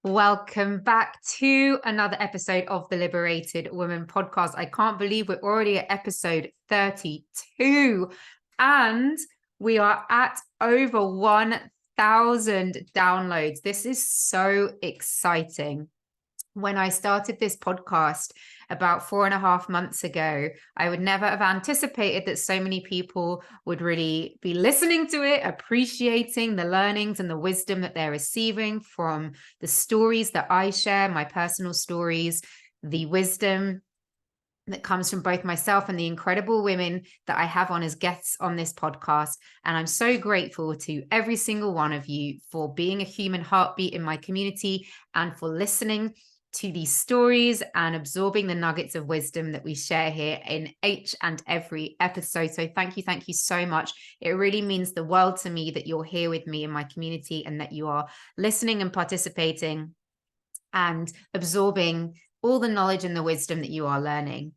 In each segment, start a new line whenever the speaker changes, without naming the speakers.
Welcome back to another episode of the Liberated Women podcast. I can't believe we're already at episode 32 and we are at over 1,000 downloads. This is so exciting. When I started this podcast about 4.5 months ago, I would never have anticipated that so many people would really be listening to it, appreciating the learnings and the wisdom that they're receiving from the stories that I share, my personal stories, the wisdom that comes from both myself and the incredible women that I have on as guests on this podcast. And I'm so grateful to every single one of you for being a human heartbeat in my community and for listening to these stories and absorbing the nuggets of wisdom that we share here in each and every episode. So thank you so much. It really means the world to me that you're here with me in my community and that you are listening and participating and absorbing all the knowledge and the wisdom that you are learning.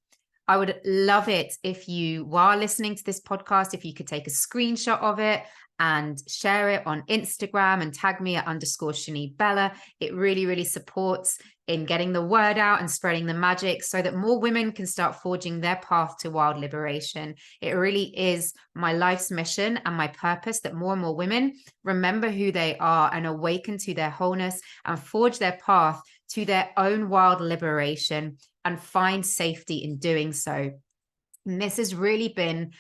I would love it if you, while listening to this podcast, if you could take a screenshot of it and share it on Instagram and tag me at _Shani Bella. It really supports in getting the word out and spreading the magic so that more women can start forging their path to wild liberation. It really is my life's mission and my purpose that more and more women remember who they are and awaken to their wholeness and forge their path to their own wild liberation and find safety in doing so. And this has really been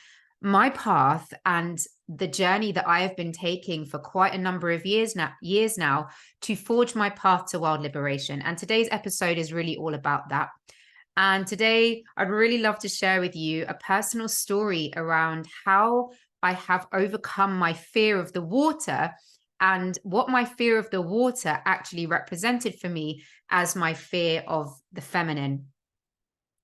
my path and the journey that I have been taking for quite a number of years now to forge my path to wild liberation. And today's episode is really all about that. And today I'd really love to share with you a personal story around how I have overcome my fear of the water and what my fear of the water actually represented for me as my fear of the feminine.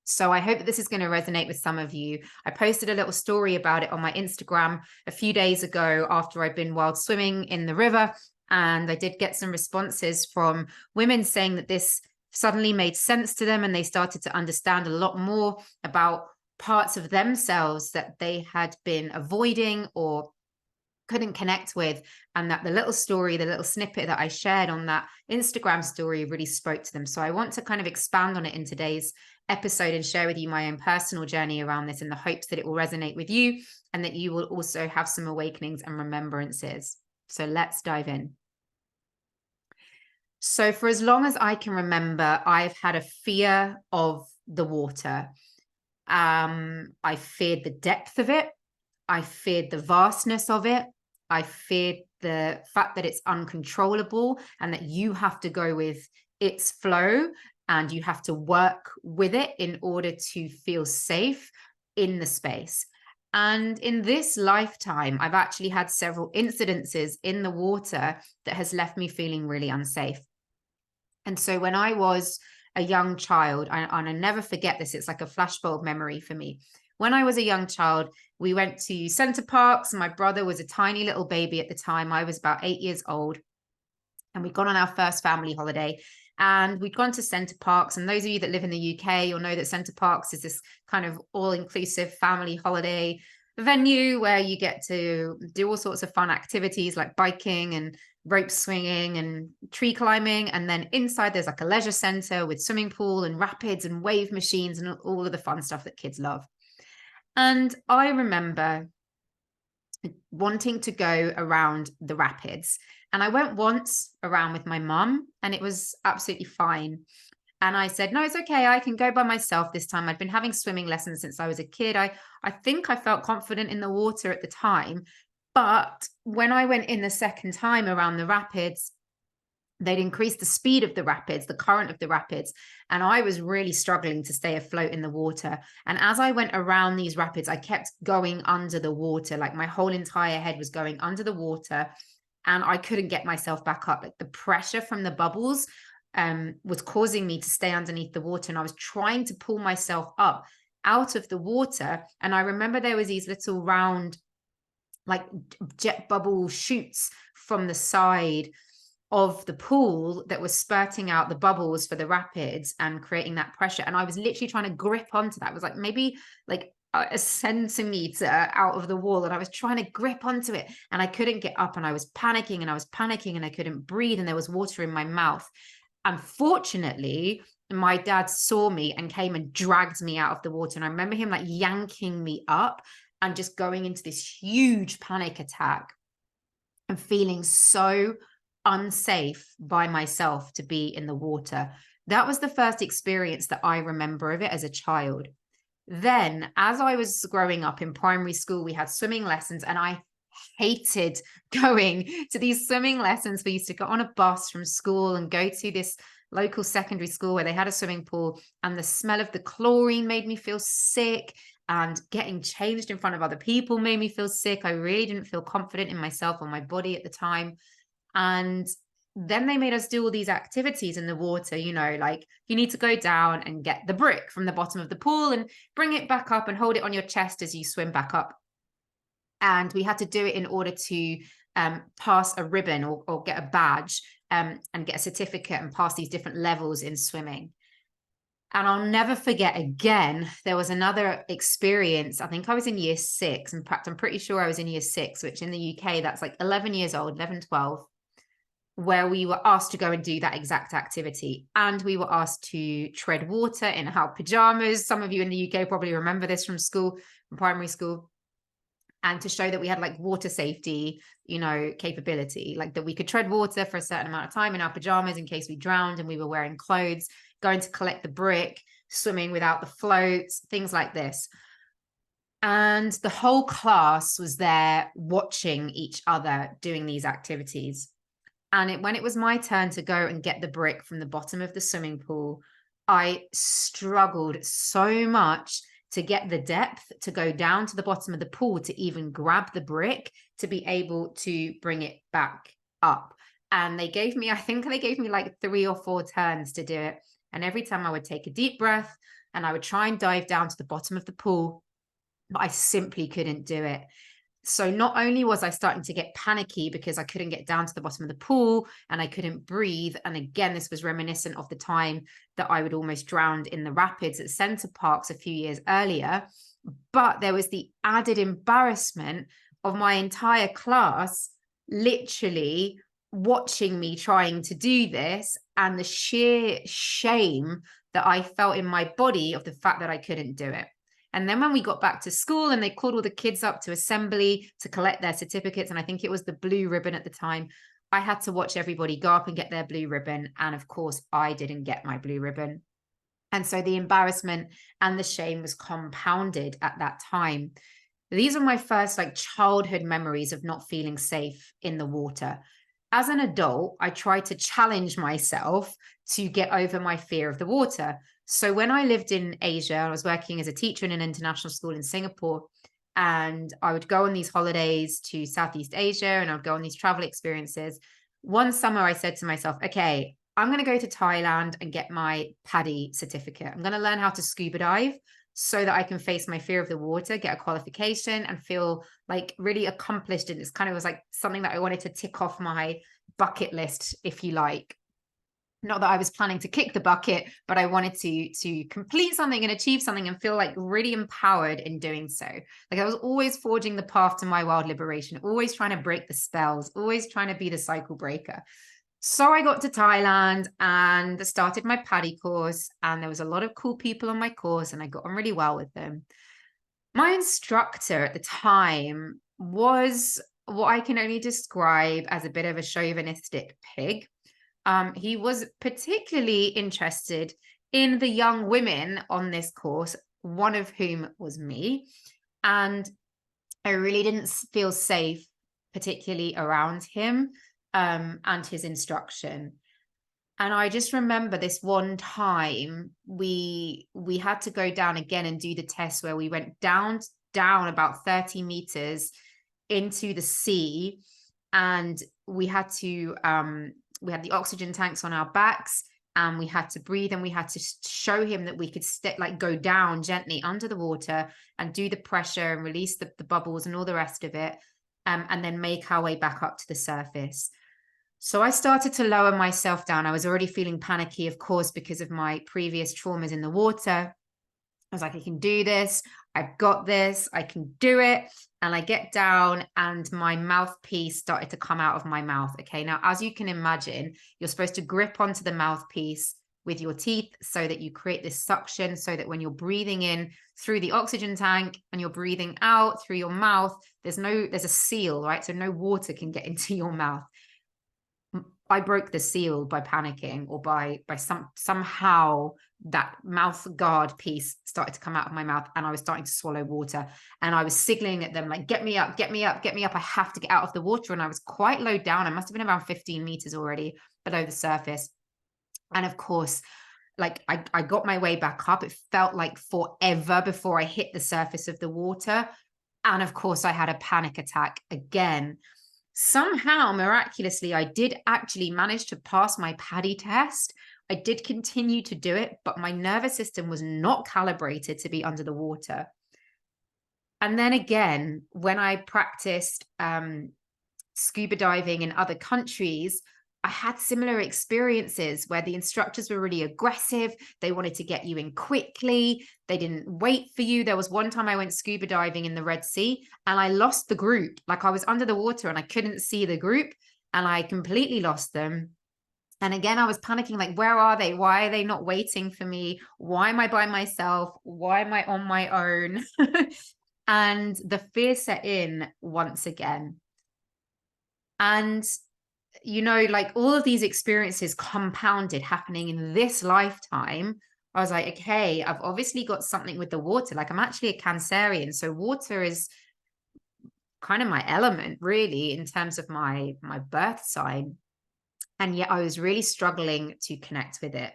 So I hope that this is going to resonate with some of you. I posted a little story about it on my Instagram a few days ago after I'd been wild swimming in the river. And I did get some responses from women saying that this suddenly made sense to them and they started to understand a lot more about parts of themselves that they had been avoiding or couldn't connect with, and that the little story, the little snippet that I shared on that Instagram story really spoke to them. So I want to kind of expand on it in today's episode and share with you my own personal journey around this in the hopes that it will resonate with you and that you will also have some awakenings and remembrances. So let's dive in. So for as long as I can remember, I've had a fear of the water. I feared the depth of it. I feared the vastness of it. I feared the fact that it's uncontrollable and that you have to go with its flow and you have to work with it in order to feel safe in the space. And in this lifetime, I've actually had several incidences in the water that has left me feeling really unsafe. And so when I was a young child, and I never forget this, it's like a flashbulb memory for me. When I was a young child, we went to Center Parcs. My brother was a tiny little baby at the time. I was about 8 years old. And we'd gone on our first family holiday. And we'd gone to Center Parcs. And those of you that live in the UK, you'll know that Center Parcs is this kind of all-inclusive family holiday venue where you get to do all sorts of fun activities like biking and rope swinging and tree climbing. And then inside there's like a leisure center with swimming pool and rapids and wave machines and all of the fun stuff that kids love. And I remember wanting to go around the rapids. And I went once around with my mum and it was absolutely fine. And I said, no, it's okay. I can go by myself this time. I'd been having swimming lessons since I was a kid. I think I felt confident in the water at the time. But when I went in the second time around the rapids, they'd increased the speed of the rapids, the current of the rapids, and I was really struggling to stay afloat in the water. And as I went around these rapids, I kept going under the water, like my whole entire head was going under the water, and I couldn't get myself back up. Like the pressure from the bubbles was causing me to stay underneath the water, and I was trying to pull myself up out of the water. And I remember there was these little round, like jet bubble shoots from the side of the pool that was spurting out the bubbles for the rapids and creating that pressure. And I was literally trying to grip onto that. It was like maybe like a centimeter out of the wall, and I was trying to grip onto it and I couldn't get up, and I was panicking and I couldn't breathe, and there was water in my mouth. Unfortunately, my dad saw me and came and dragged me out of the water. And I remember him like yanking me up and just going into this huge panic attack and feeling so unsafe by myself to be in the water. That was the first experience that I remember of it as a child. Then, as I was growing up in primary school, we had swimming lessons, and I hated going to these swimming lessons. We used to get on a bus from school and go to this local secondary school where they had a swimming pool, and the smell of the chlorine made me feel sick, and getting changed in front of other people made me feel sick. I really didn't feel confident in myself or my body at the time. And then they made us do all these activities in the water, you know, like you need to go down and get the brick from the bottom of the pool and bring it back up and hold it on your chest as you swim back up. And we had to do it in order to pass a ribbon or get a badge and get a certificate and pass these different levels in swimming. And I'll never forget again, there was another experience. I think I was in year 6. In fact, I'm pretty sure I was in year 6, which in the UK, that's like 11 years old, 11, 12, where we were asked to go and do that exact activity. And we were asked to tread water in our pajamas. Some of you in the UK probably remember this from school, from primary school. And to show that we had like water safety, you know, capability, like that we could tread water for a certain amount of time in our pajamas in case we drowned and we were wearing clothes, going to collect the brick, swimming without the floats, things like this. And the whole class was there watching each other doing these activities. And when it was my turn to go and get the brick from the bottom of the swimming pool, I struggled so much to get the depth to go down to the bottom of the pool to even grab the brick to be able to bring it back up. And they gave me, I think they gave me like 3 or 4 turns to do it. And every time I would take a deep breath and I would try and dive down to the bottom of the pool, but I simply couldn't do it. So not only was I starting to get panicky because I couldn't get down to the bottom of the pool and I couldn't breathe. And again, this was reminiscent of the time that I would almost drown in the rapids at Center Parks a few years earlier. But there was the added embarrassment of my entire class literally watching me trying to do this, and the sheer shame that I felt in my body of the fact that I couldn't do it. And then when we got back to school and they called all the kids up to assembly to collect their certificates, and I think it was the blue ribbon at the time, I had to watch everybody go up and get their blue ribbon. And of course, I didn't get my blue ribbon. And so the embarrassment and the shame was compounded at that time. These are my first like childhood memories of not feeling safe in the water. As an adult, I tried to challenge myself to get over my fear of the water. So when I lived in Asia, I was working as a teacher in an international school in Singapore, and I would go on these holidays to Southeast Asia and I would go on these travel experiences. One summer, I said to myself, okay, I'm going to go to Thailand and get my PADI certificate. I'm going to learn how to scuba dive so that I can face my fear of the water, get a qualification and feel like really accomplished. And it's kind of was like something that I wanted to tick off my bucket list, if you like. Not that I was planning to kick the bucket, but I wanted to complete something and achieve something and feel like really empowered in doing so. Like I was always forging the path to my wild liberation, always trying to break the spells, always trying to be the cycle breaker. So I got to Thailand and started my PADI course, and there was a lot of cool people on my course and I got on really well with them. My instructor at the time was what I can only describe as a bit of a chauvinistic pig. He was particularly interested in the young women on this course, one of whom was me. And I really didn't feel safe, particularly around him and his instruction. And I just remember this one time we had to go down again and do the test where we went down about 30 meters into the sea, and we had the oxygen tanks on our backs and we had to breathe, and we had to show him that we could go down gently under the water and do the pressure and release the bubbles and all the rest of it, and then make our way back up to the surface. So I started to lower myself down. I was already feeling panicky, of course, because of my previous traumas in the water. I was like, I can do this. I've got this. I can do it. and I get down and my mouthpiece started to come out of my mouth. Okay. Now, as you can imagine, you're supposed to grip onto the mouthpiece with your teeth so that you create this suction, so that when you're breathing in through the oxygen tank and you're breathing out through your mouth, there's a seal, right? So no water can get into your mouth. I broke the seal by panicking, or by somehow that mouth guard piece started to come out of my mouth, and I was starting to swallow water, and I was signaling at them like, get me up, get me up, get me up. I have to get out of the water. And I was quite low down. I must have been around 15 meters already below the surface. And of course, like I got my way back up. It felt like forever before I hit the surface of the water. And of course, I had a panic attack again. Somehow, miraculously, I did actually manage to pass my PADI test. I did continue to do it, but my nervous system was not calibrated to be under the water. And then again, when I practiced scuba diving in other countries, I had similar experiences where the instructors were really aggressive. They wanted to get you in quickly. They didn't wait for you. There was one time I went scuba diving in the Red Sea and I lost the group. Like, I was under the water and I couldn't see the group and I completely lost them. And again, I was panicking, like, where are they? Why are they not waiting for me? Why am I by myself? Why am I on my own? And the fear set in once again. And you know, like, all of these experiences compounded happening in this lifetime. I was like, okay, I've obviously got something with the water. Like, I'm actually a Cancerian. So water is kind of my element, really, in terms of my birth sign. And yet I was really struggling to connect with it.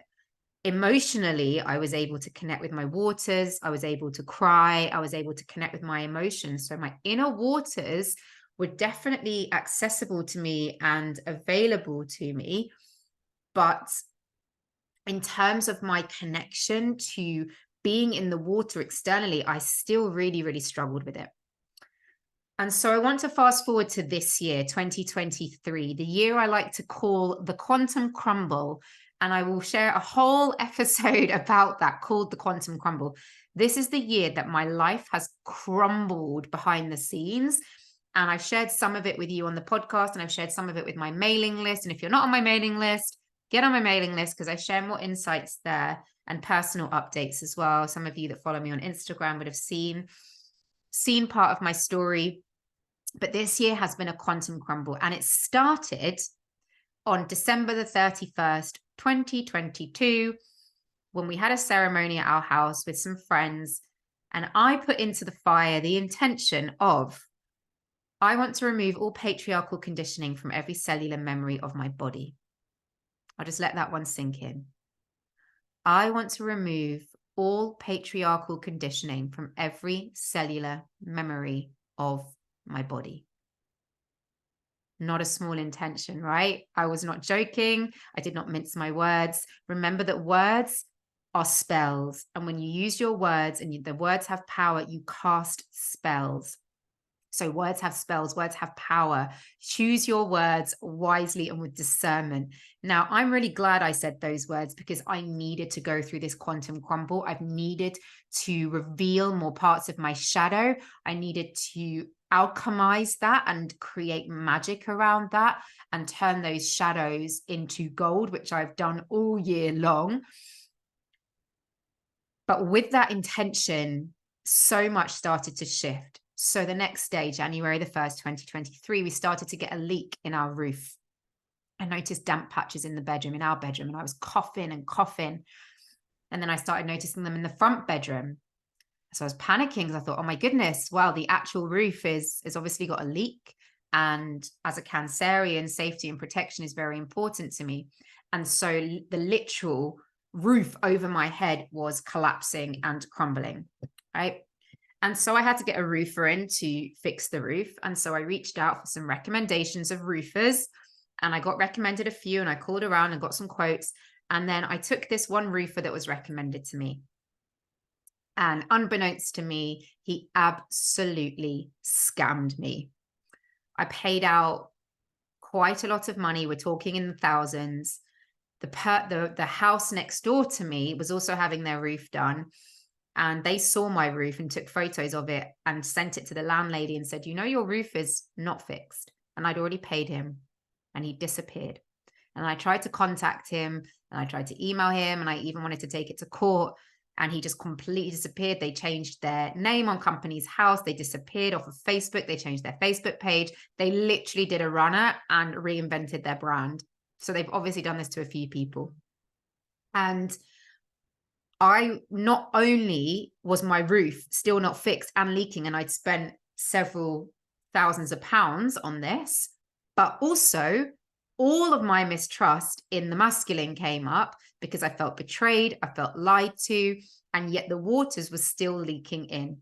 Emotionally, I was able to connect with my waters. I was able to cry. I was able to connect with my emotions. So my inner waters were definitely accessible to me and available to me. But in terms of my connection to being in the water externally, I still really, really struggled with it. And so I want to fast forward to this year, 2023, the year I like to call the quantum crumble. And I will share a whole episode about that, called the quantum crumble. This is the year that my life has crumbled behind the scenes. And I've shared some of it with you on the podcast, and I've shared some of it with my mailing list. And if you're not on my mailing list, get on my mailing list, because I share more insights there and personal updates as well. Some of you that follow me on Instagram would have seen part of my story. But this year has been a quantum crumble, and it started on December the 31st, 2022, when we had a ceremony at our house with some friends, and I put into the fire the intention of, I want to remove all patriarchal conditioning from every cellular memory of my body. I'll just let that one sink in. I want to remove all patriarchal conditioning from every cellular memory of my body. Not a small intention, right? I was not joking. I did not mince my words. Remember that words are spells. And when you use your words, and the words have power, you cast spells. So words have spells, words have power. Choose your words wisely and with discernment. Now, I'm really glad I said those words, because I needed to go through this quantum crumble. I've needed to reveal more parts of my shadow. I needed to alchemize that and create magic around that and turn those shadows into gold, which I've done all year long. But with that intention, so much started to shift. So the next day, January the 1st, 2023, we started to get a leak in our roof. I noticed damp patches in the bedroom, in our bedroom, and I was coughing and coughing. And then I started noticing them in the front bedroom. So I was panicking, because I thought, oh my goodness, well, the actual roof is obviously got a leak. And as a Cancerian, safety and protection is very important to me. And so the literal roof over my head was collapsing and crumbling, right? And so I had to get a roofer in to fix the roof. And so I reached out for some recommendations of roofers, and I got recommended a few, and I called around and got some quotes. And then I took this one roofer that was recommended to me. And unbeknownst to me, he absolutely scammed me. I paid out quite a lot of money. We're talking in the thousands. The house next door to me was also having their roof done. And they saw my roof and took photos of it and sent it to the landlady and said, your roof is not fixed. And I'd already paid him and he disappeared. And I tried to contact him and I tried to email him and I even wanted to take it to court and he just completely disappeared. They changed their name on Companies House. They disappeared off of Facebook. They changed their Facebook page. They literally did a runner and reinvented their brand. So they've obviously done this to a few people. And I not only was my roof still not fixed and leaking, and I'd spent several thousands of pounds on this, but also all of my mistrust in the masculine came up because I felt betrayed, I felt lied to, and yet the waters were still leaking in.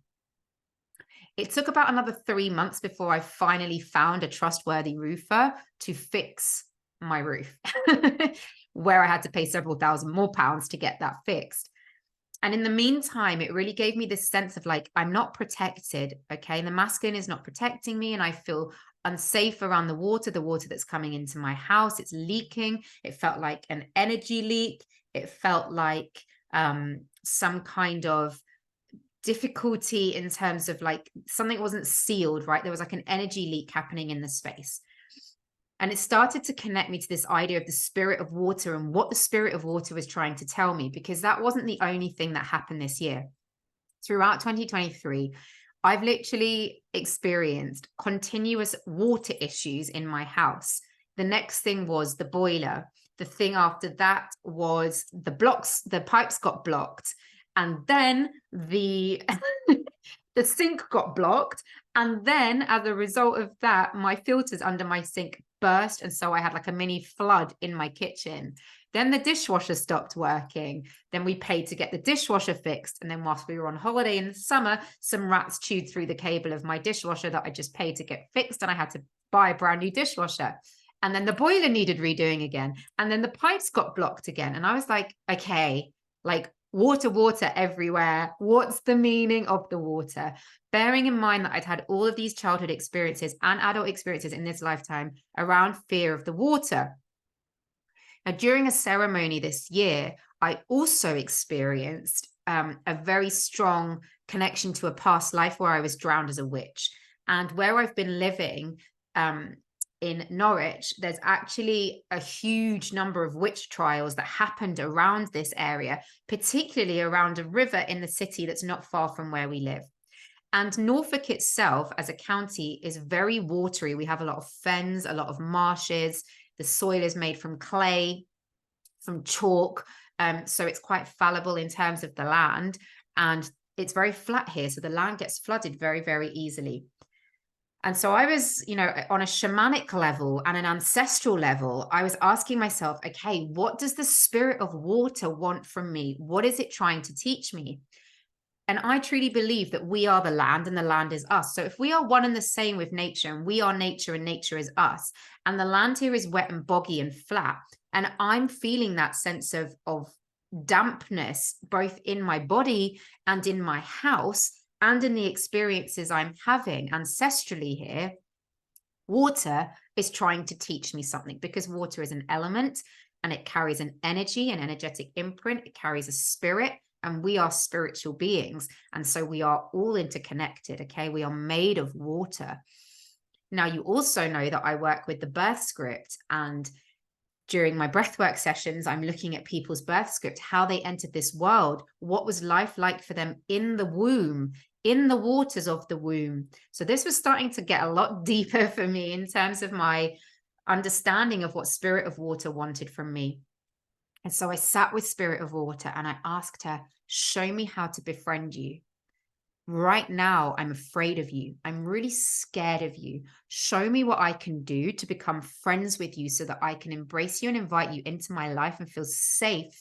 It took about another 3 months before I finally found a trustworthy roofer to fix my roof, where I had to pay several thousand more pounds to get that fixed. And in the meantime, it really gave me this sense of like, I'm not protected, okay? And the masculine is not protecting me and I feel unsafe around the water that's coming into my house. It's leaking. It felt like an energy leak. It felt like some kind of difficulty in terms of like something wasn't sealed, right? There was like an energy leak happening in the space. And it started to connect me to this idea of the spirit of water and what the spirit of water was trying to tell me, because that wasn't the only thing that happened this year. Throughout 2023, I've literally experienced continuous water issues in my house. The next thing was the boiler. The thing after that was the pipes got blocked. And then the sink got blocked. And then as a result of that, my filters under my sink burst. And so I had like a mini flood in my kitchen. Then the dishwasher stopped working. Then we paid to get the dishwasher fixed. And then whilst we were on holiday in the summer, some rats chewed through the cable of my dishwasher that I just paid to get fixed. And I had to buy a brand new dishwasher. And then the boiler needed redoing again. And then the pipes got blocked again. And I was like, okay, like water everywhere. What's the meaning of the water? Bearing in mind that I'd had all of these childhood experiences and adult experiences in this lifetime around fear of the water. Now, during a ceremony this year, I also experienced a very strong connection to a past life where I was drowned as a witch. And where I've been living in Norwich, there's actually a huge number of witch trials that happened around this area, particularly around a river in the city that's not far from where we live. And Norfolk itself as a county is very watery. We have a lot of fens, a lot of marshes. The soil is made from clay, from chalk. So it's quite fallible in terms of the land. And it's very flat here. So the land gets flooded very, very easily. And so I was, on a shamanic level and an ancestral level, I was asking myself, okay, what does the spirit of water want from me? What is it trying to teach me? And I truly believe that we are the land and the land is us. So if we are one and the same with nature and we are nature and nature is us, and the land here is wet and boggy and flat, and I'm feeling that sense of dampness, both in my body and in my house, and in the experiences I'm having ancestrally here, water is trying to teach me something, because water is an element and it carries an energy, an energetic imprint. It carries a spirit, and we are spiritual beings. And so we are all interconnected. Okay. We are made of water. Now, you also know that I work with the birth script, and during my breathwork sessions, I'm looking at people's birth script, how they entered this world, what was life like for them in the womb, in the waters of the womb. So this was starting to get a lot deeper for me in terms of my understanding of what Spirit of Water wanted from me. And so I sat with Spirit of Water and I asked her, show me how to befriend you. Right now, I'm afraid of you. I'm really scared of you. Show me what I can do to become friends with you so that I can embrace you and invite you into my life and feel safe,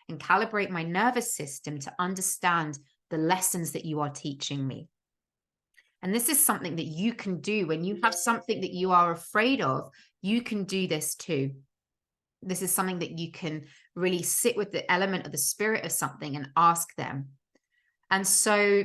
and calibrate my nervous system to understand the lessons that you are teaching me. And this is something that you can do when you have something that you are afraid of. You can do this too. This is something that you can really sit with the element of the spirit of something and ask them. And so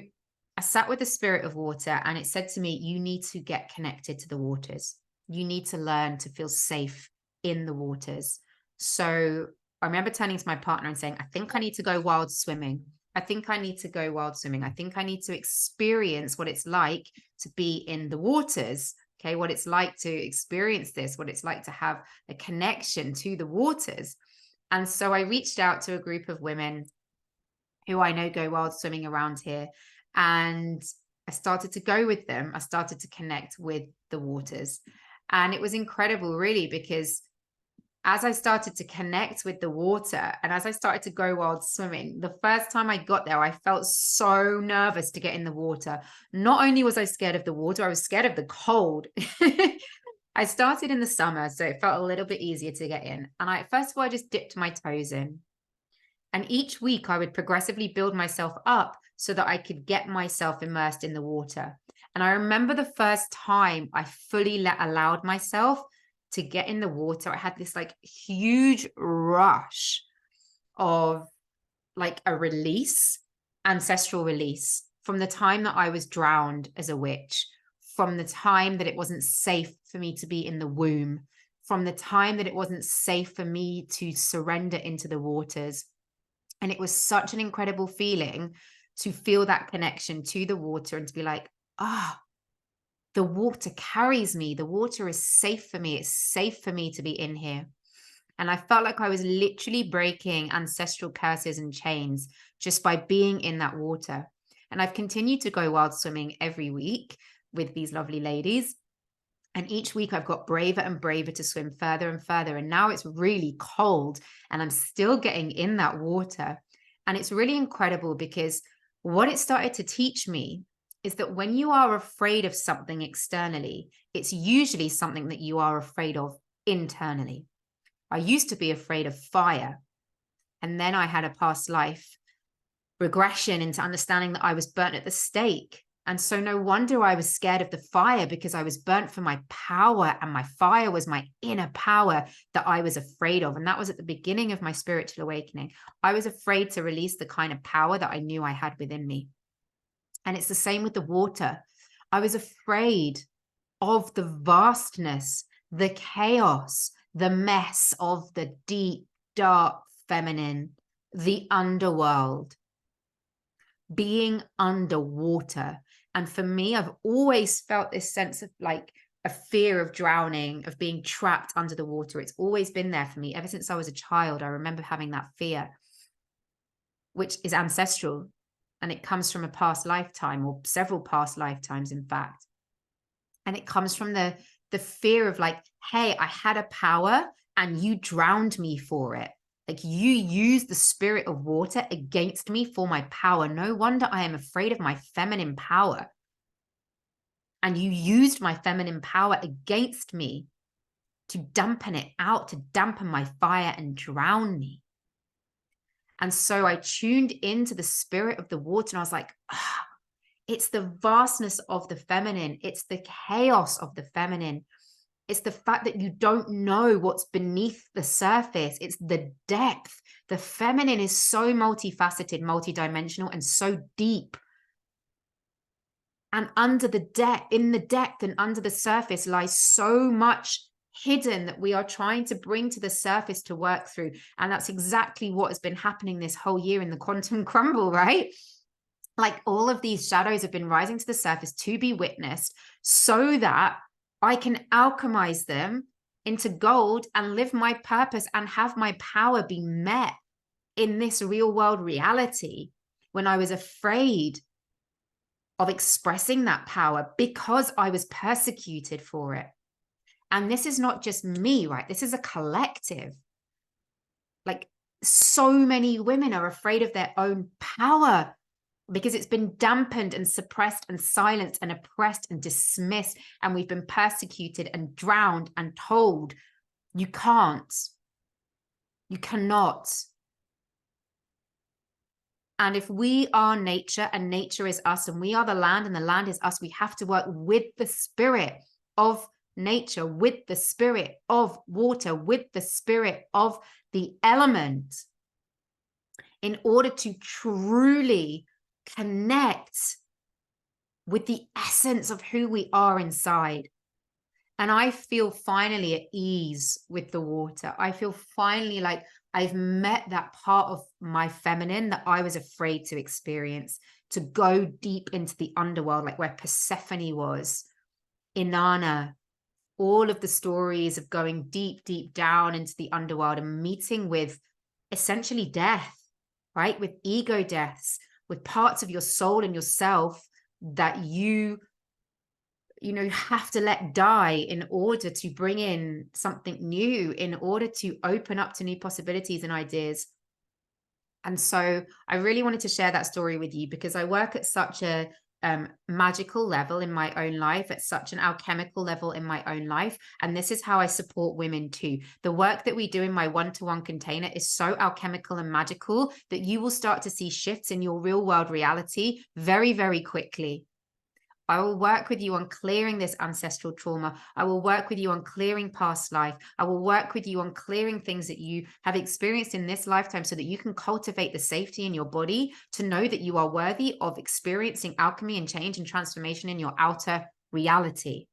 I sat with the Spirit of Water and it said to me, you need to get connected to the waters. You need to learn to feel safe in the waters. So I remember turning to my partner and saying, I think I need to go wild swimming. I think I need to go wild swimming. I think I need to experience what it's like to be in the waters. Okay, what it's like to experience this, what it's like to have a connection to the waters. And so I reached out to a group of women who I know go wild swimming around here. And I started to go with them. I started to connect with the waters. And it was incredible, really, because as I started to connect with the water and as I started to go wild swimming, the first time I got there, I felt so nervous to get in the water. Not only was I scared of the water, I was scared of the cold. I started in the summer, so it felt a little bit easier to get in. And first of all, I just dipped my toes in. And each week I would progressively build myself up so that I could get myself immersed in the water. And I remember the first time I fully allowed myself to get in the water, I had this like huge rush of like a release, ancestral release from the time that I was drowned as a witch, from the time that it wasn't safe for me to be in the womb, from the time that it wasn't safe for me to surrender into the waters. And it was such an incredible feeling to feel that connection to the water and to be like, the water carries me. The water is safe for me. It's safe for me to be in here. And I felt like I was literally breaking ancestral curses and chains just by being in that water. And I've continued to go wild swimming every week with these lovely ladies. And each week I've got braver and braver to swim further and further. And now it's really cold and I'm still getting in that water. And it's really incredible because what it started to teach me is that when you are afraid of something externally, it's usually something that you are afraid of internally. I used to be afraid of fire. And then I had a past life regression into understanding that I was burnt at the stake. And so no wonder I was scared of the fire, because I was burnt for my power, and my fire was my inner power that I was afraid of. And that was at the beginning of my spiritual awakening. I was afraid to release the kind of power that I knew I had within me. And it's the same with the water. I was afraid of the vastness, the chaos, the mess of the deep, dark feminine, the underworld, being underwater. And for me, I've always felt this sense of like a fear of drowning, of being trapped under the water. It's always been there for me. Ever since I was a child, I remember having that fear, which is ancestral. And it comes from a past lifetime, or several past lifetimes, in fact. And it comes from the fear of like, hey, I had a power and you drowned me for it. Like, you used the spirit of water against me for my power. No wonder I am afraid of my feminine power. And you used my feminine power against me to dampen it out, to dampen my fire and drown me. And so I tuned into the spirit of the water and I was like, it's the vastness of the feminine. It's the chaos of the feminine. It's the fact that you don't know what's beneath the surface. It's the depth. The feminine is so multifaceted, multidimensional, and so deep. And under the depth, in the depth and under the surface lies so much hidden that we are trying to bring to the surface to work through. And that's exactly what has been happening this whole year in the quantum crumble, right? Like, all of these shadows have been rising to the surface to be witnessed so that I can alchemize them into gold and live my purpose and have my power be met in this real world reality, when I was afraid of expressing that power because I was persecuted for it. And this is not just me, right? This is a collective. Like, so many women are afraid of their own power because it's been dampened and suppressed and silenced and oppressed and dismissed. And we've been persecuted and drowned and told, you can't, you cannot. And if we are nature and nature is us, and we are the land and the land is us, we have to work with the spirit of nature, with the spirit of water, with the spirit of the element, in order to truly connect with the essence of who we are inside. And I feel finally at ease with the water. I feel finally like I've met that part of my feminine that I was afraid to experience, to go deep into the underworld, like where Persephone was, Inanna, all of the stories of going deep, deep down into the underworld and meeting with essentially death, right? With ego deaths, with parts of your soul and yourself that you have to let die in order to bring in something new, in order to open up to new possibilities and ideas. And so I really wanted to share that story with you because I work at such a magical level in my own life, at such an alchemical level in my own life. And this is how I support women too. The work that we do in my one-to-one container is so alchemical and magical that you will start to see shifts in your real world reality very, very quickly. I will work with you on clearing this ancestral trauma. I will work with you on clearing past life. I will work with you on clearing things that you have experienced in this lifetime so that you can cultivate the safety in your body to know that you are worthy of experiencing alchemy and change and transformation in your outer reality.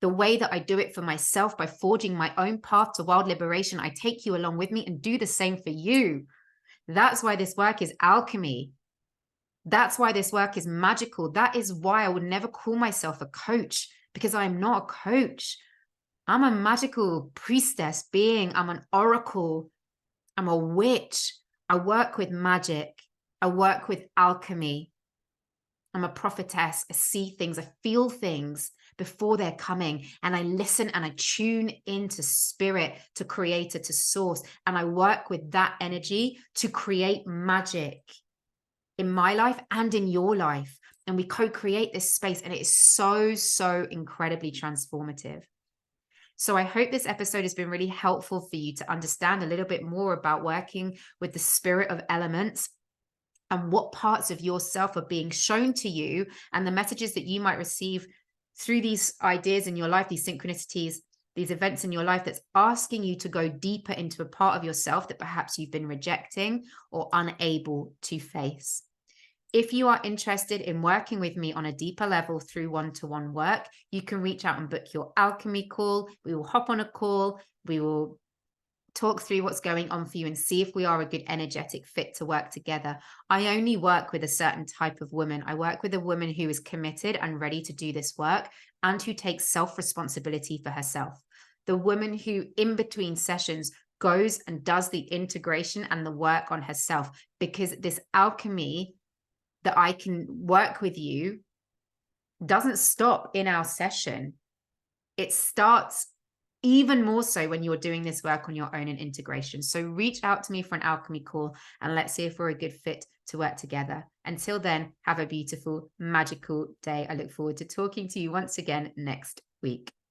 The way that I do it for myself by forging my own path to wild liberation, I take you along with me and do the same for you. That's why this work is alchemy. That's why this work is magical. That is why I would never call myself a coach, because I'm not a coach. I'm a magical priestess being. I'm an oracle. I'm a witch. I work with magic. I work with alchemy. I'm a prophetess. I see things. I feel things before they're coming. And I listen and I tune into spirit, to creator, to source. And I work with that energy to create magic in my life and in your life. And we co-create this space, and it is so, so incredibly transformative. So I hope this episode has been really helpful for you to understand a little bit more about working with the spirit of elements and what parts of yourself are being shown to you, and the messages that you might receive through these ideas in your life, these synchronicities, these events in your life that's asking you to go deeper into a part of yourself that perhaps you've been rejecting or unable to face. If you are interested in working with me on a deeper level through one-to-one work, you can reach out and book your alchemy call. We will hop on a call. We will talk through what's going on for you and see if we are a good energetic fit to work together. I only work with a certain type of woman. I work with a woman who is committed and ready to do this work and who takes self-responsibility for herself. The woman who in between sessions goes and does the integration and the work on herself, because this alchemy that I can work with you doesn't stop in our session. It starts even more so when you're doing this work on your own in integration. So reach out to me for an alchemy call and let's see if we're a good fit to work together. Until then, have a beautiful, magical day. I look forward to talking to you once again next week.